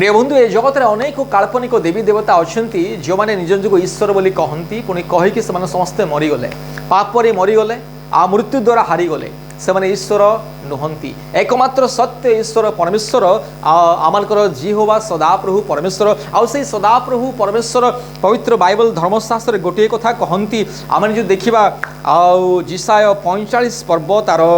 प्रिय बंधु ए जगत में अनेक काल्पनिक देवी देवता अच्छा जो मैंने निज निजक ईश्वर बोली कहती पुणी कहीकि से समस्ते मरीगले पापरे मरीगले आ मृत्यु द्वारा हारीगले से माने ईश्वर नुहंती एकमात्र सत्य ईश्वर परमेश्वर आमर जिहोवा सदाप्रभु परमेश्वर आउ से सदाप्रभु परमेश्वर पवित्र बाइबल धर्मशास्त्र गोटे कथा कहती आम जो देखा जिसाय 45 पर्व तार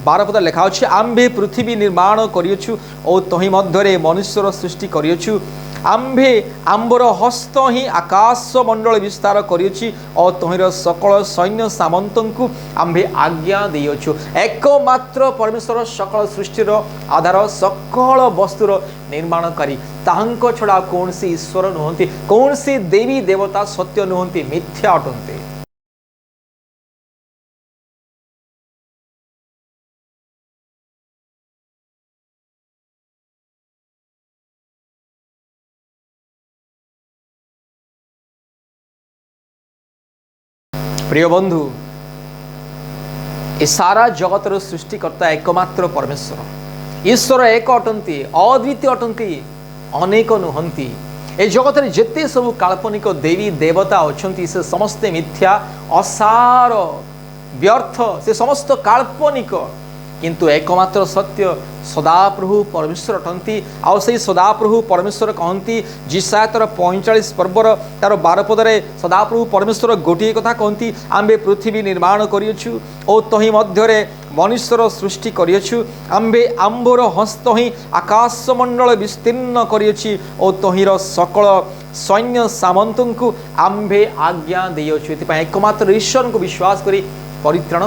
12 पद लेखा अच्छे आम्भे पृथ्वी निर्माण करियछु और तही मध्य मनुष्यर सृष्टि करियछु आम्भे आम्बर हस्त ही आकाश मंडल विस्तार करियछि और तहिर सकल सैन्य सामंत को आम्भे आज्ञा दियछु। एकमात्र परमेश्वर सकल सृष्टिर आधार सकल वस्तुर निर्माणकारी ताहांको छड़ा कौन सी ईश्वर नुहंती कौन सी देवी देवता सत्य नुहंती मिथ्या अटंती। प्रिय बंधु ए सारा जगतर सृष्टिकर्ता एकमात्र परमेश्वर ईश्वर एक अटंती अद्वितीय अटंती अनेक नुहंती। ए जगत में जिते सब काल्पनिक देवी देवता अच्छा से समस्ते मिथ्या असार व्यर्थ से समस्त काल्पनिक किंतु एकमात्र सत्य सदाप्रभु परमेश्वर अटंती आउ से सदाप्रभु परमेश्वर कहती जिसाय तार 45 पर्वर तार 12 पदरे सदाप्रभु परमेश्वर गोटे कथा कहती आम्बे पृथ्वी निर्माण करियछु और तही मध्य मनुष्यर सृष्टि करियछु आम्बे आम्बर हस्त ही आकाश मंडल विस्तीर्ण करियछि और तहिर सकल सैन्य सामंत को आम्बे आज्ञा दियछु। एकमात्र ईश्वर को विश्वास करी परित्राण